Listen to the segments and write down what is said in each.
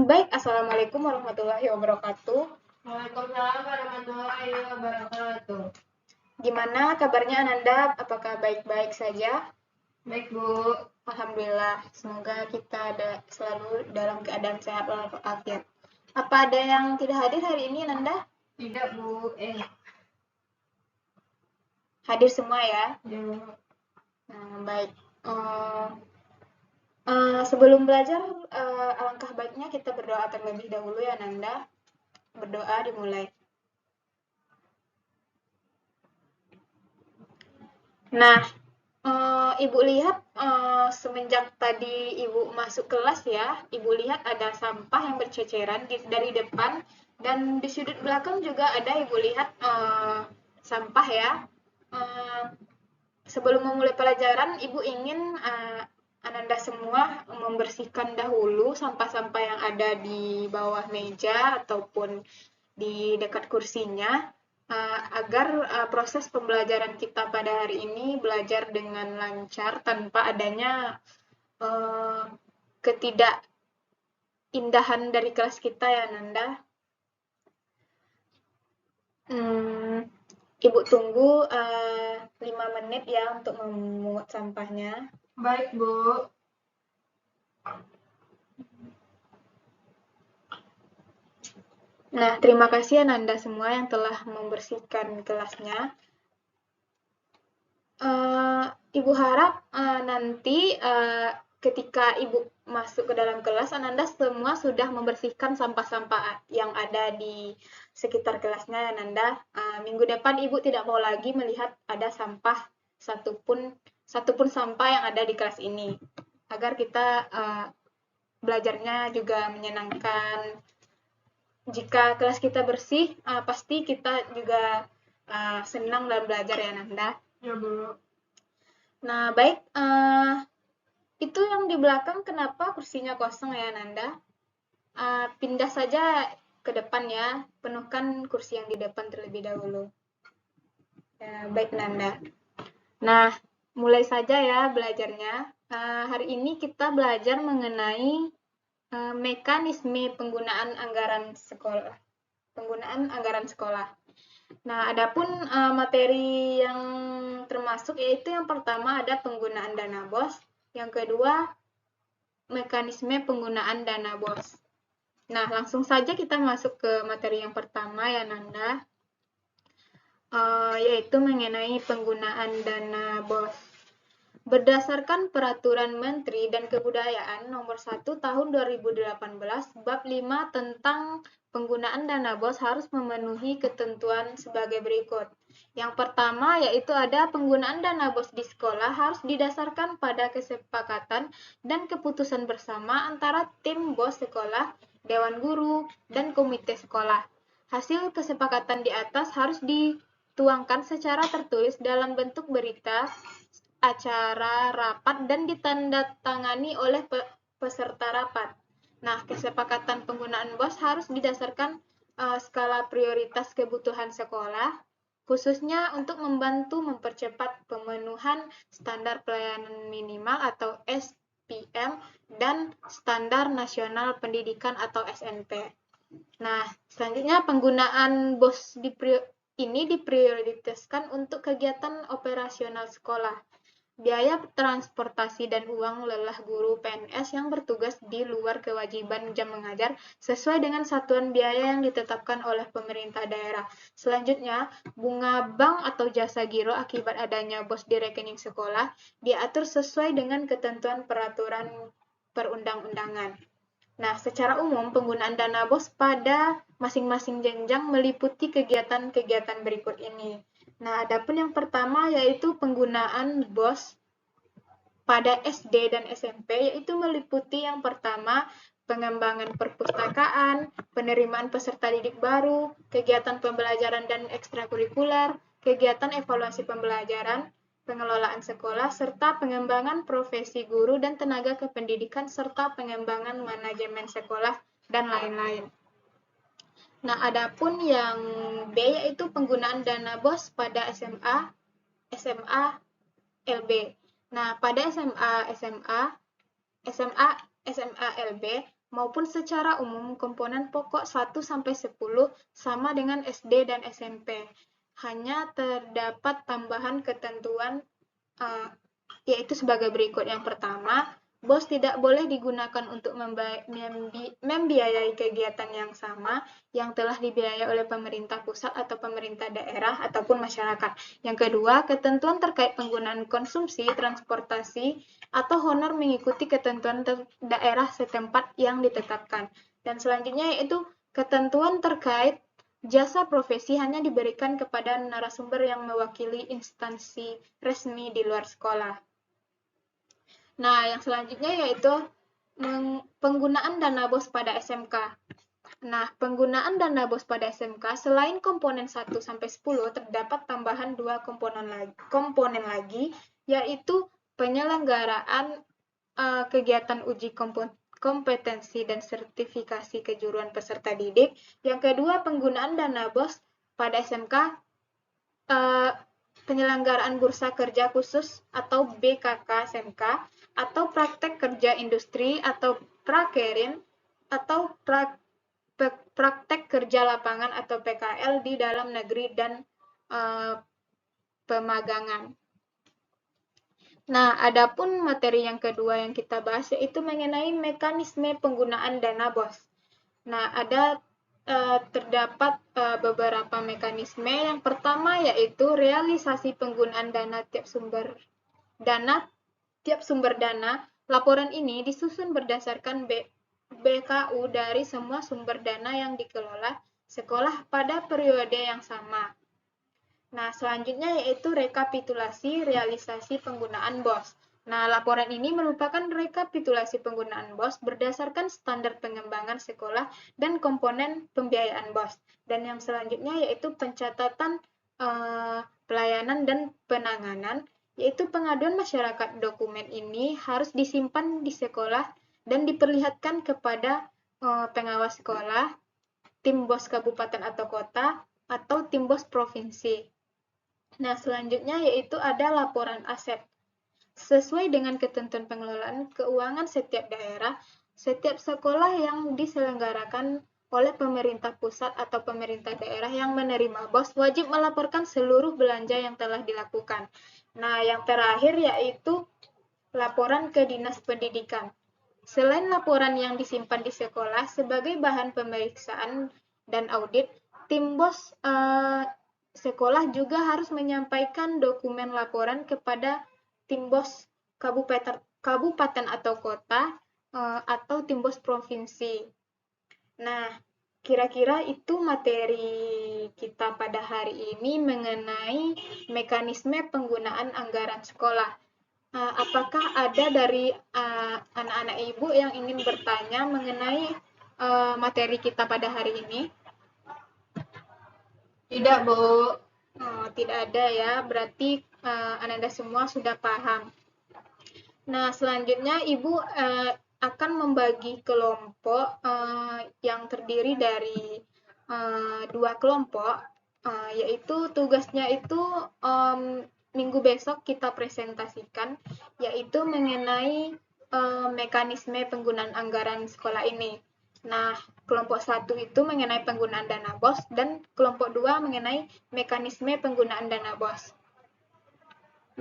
Baik, Assalamualaikum warahmatullahi wabarakatuh. Waalaikumsalam warahmatullahi wabarakatuh. Gimana kabarnya Ananda? Apakah baik-baik saja? Baik, Bu. Alhamdulillah, semoga kita selalu dalam keadaan sehat walafiat. Apa ada yang tidak hadir hari ini, Ananda? Tidak, Bu. Hadir semua ya? Ya. Baik. Sebelum belajar, alangkah baiknya kita berdoa terlebih dahulu ya, Nanda. Berdoa dimulai. Nah, Ibu lihat semenjak tadi Ibu masuk kelas ya, Ibu lihat ada sampah yang berceceran dari depan dan di sudut belakang juga ada Ibu lihat sampah ya. Sebelum memulai pelajaran, Ibu ingin Ananda semua membersihkan dahulu sampah-sampah yang ada di bawah meja ataupun di dekat kursinya agar proses pembelajaran kita pada hari ini belajar dengan lancar tanpa adanya ketidakindahan dari kelas kita ya Nanda. Ibu tunggu 5 menit ya untuk memungut sampahnya. Baik, Bu. Nah, terima kasih Ananda semua yang telah membersihkan kelasnya. Ibu harap nanti ketika Ibu masuk ke dalam kelas, Ananda semua sudah membersihkan sampah-sampah yang ada di sekitar kelasnya, Ananda. Minggu depan Ibu tidak mau lagi melihat ada sampah satupun sampah yang ada di kelas ini, agar kita belajarnya juga menyenangkan. Jika kelas kita bersih, pasti kita juga senang dalam belajar ya, Nanda. Ya, Bu. Nah, baik. Itu yang di belakang kenapa kursinya kosong ya, Nanda? Pindah saja ke depan ya. Penuhkan kursi yang di depan terlebih dahulu. Ya, baik, Nanda. Nah, mulai saja ya belajarnya. Hari ini kita belajar mengenai mekanisme penggunaan anggaran sekolah. Nah, adapun materi yang termasuk yaitu yang pertama ada penggunaan dana BOS, yang kedua mekanisme penggunaan dana BOS. Nah, langsung saja kita masuk ke materi yang pertama ya Nanda, yaitu mengenai penggunaan dana BOS. Berdasarkan Peraturan Menteri dan Kebudayaan Nomor 1 Tahun 2018 Bab 5 tentang penggunaan dana BOS harus memenuhi ketentuan sebagai berikut. Yang pertama yaitu ada penggunaan dana BOS di sekolah harus didasarkan pada kesepakatan dan keputusan bersama antara tim BOS sekolah, dewan guru, dan komite sekolah. Hasil kesepakatan di atas harus dituangkan secara tertulis dalam bentuk berita acara rapat dan ditandatangani oleh peserta rapat. Nah, kesepakatan penggunaan BOS harus didasarkan skala prioritas kebutuhan sekolah, khususnya untuk membantu mempercepat pemenuhan standar pelayanan minimal atau SPM dan standar nasional pendidikan atau SNP. Nah, selanjutnya penggunaan BOS ini diprioritaskan untuk kegiatan operasional sekolah, biaya transportasi dan uang lelah guru PNS yang bertugas di luar kewajiban jam mengajar sesuai dengan satuan biaya yang ditetapkan oleh pemerintah daerah. Selanjutnya, bunga bank atau jasa giro akibat adanya BOS di rekening sekolah diatur sesuai dengan ketentuan peraturan perundang-undangan. Nah, secara umum penggunaan dana BOS pada masing-masing jenjang meliputi kegiatan-kegiatan berikut ini. Nah, adapun yang pertama yaitu penggunaan BOS pada SD dan SMP, yaitu meliputi yang pertama pengembangan perpustakaan, penerimaan peserta didik baru, kegiatan pembelajaran dan ekstrakurikuler, kegiatan evaluasi pembelajaran, pengelolaan sekolah, serta pengembangan profesi guru dan tenaga kependidikan, serta pengembangan manajemen sekolah, dan lain-lain. Nah, adapun yang B yaitu penggunaan dana BOS pada SMA LB. Nah, pada SMA LB maupun secara umum komponen pokok 1-10 sama dengan SD dan SMP. Hanya terdapat tambahan ketentuan yaitu sebagai berikut. Yang pertama, BOS tidak boleh digunakan untuk membiayai kegiatan yang sama yang telah dibiayai oleh pemerintah pusat atau pemerintah daerah ataupun masyarakat. Yang kedua, ketentuan terkait penggunaan konsumsi, transportasi, atau honor mengikuti ketentuan daerah setempat yang ditetapkan. Dan selanjutnya yaitu ketentuan terkait jasa profesi hanya diberikan kepada narasumber yang mewakili instansi resmi di luar sekolah. Nah, yang selanjutnya yaitu penggunaan dana BOS pada SMK. Nah, penggunaan dana BOS pada SMK selain komponen 1-10 terdapat tambahan 2 komponen lagi yaitu penyelenggaraan kegiatan uji kompetensi dan sertifikasi kejuruan peserta didik. Yang kedua, penggunaan dana BOS pada SMK penyelenggaraan bursa kerja khusus atau BKK SMK atau praktek kerja industri atau prakerin atau praktek kerja lapangan atau PKL di dalam negeri dan pemagangan. Nah, adapun materi yang kedua yang kita bahas yaitu mengenai mekanisme penggunaan dana BOS. Nah, terdapat beberapa mekanisme. Yang pertama yaitu realisasi penggunaan dana tiap sumber dana. Laporan ini disusun berdasarkan BKU dari semua sumber dana yang dikelola sekolah pada periode yang sama. Nah, selanjutnya yaitu rekapitulasi realisasi penggunaan BOS. Nah, laporan ini merupakan rekapitulasi penggunaan BOS berdasarkan standar pengembangan sekolah dan komponen pembiayaan BOS. Dan yang selanjutnya yaitu pencatatan pelayanan dan penanganan, yaitu pengaduan masyarakat. Dokumen ini harus disimpan di sekolah dan diperlihatkan kepada pengawas sekolah, tim BOS kabupaten atau kota, atau tim BOS provinsi. Nah, selanjutnya yaitu ada laporan aset. Sesuai dengan ketentuan pengelolaan keuangan setiap daerah, setiap sekolah yang diselenggarakan oleh pemerintah pusat atau pemerintah daerah yang menerima BOS wajib melaporkan seluruh belanja yang telah dilakukan. Nah, yang terakhir yaitu laporan ke Dinas Pendidikan. Selain laporan yang disimpan di sekolah sebagai bahan pemeriksaan dan audit, tim BOS sekolah juga harus menyampaikan dokumen laporan kepada tim BOS kabupaten atau kota atau tim BOS provinsi. Nah, kira-kira itu materi kita pada hari ini mengenai mekanisme penggunaan anggaran sekolah. Apakah ada dari anak-anak ibu yang ingin bertanya mengenai materi kita pada hari ini? Tidak, Bu. Tidak ada ya, berarti Anda semua sudah paham. Nah, selanjutnya Ibu akan membagi kelompok yang terdiri dari 2 kelompok, yaitu tugasnya itu minggu besok kita presentasikan, yaitu mengenai mekanisme penggunaan anggaran sekolah ini. Nah, kelompok 1 itu mengenai penggunaan dana BOS dan kelompok 2 mengenai mekanisme penggunaan dana BOS.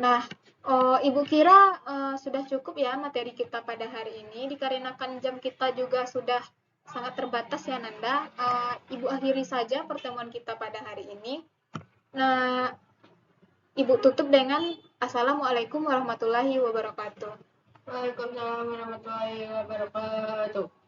Nah, Ibu kira sudah cukup ya materi kita pada hari ini, dikarenakan jam kita juga sudah sangat terbatas ya Nanda. Ibu akhiri saja pertemuan kita pada hari ini. Nah, Ibu tutup dengan Assalamualaikum warahmatullahi wabarakatuh. Waalaikumsalam warahmatullahi wabarakatuh.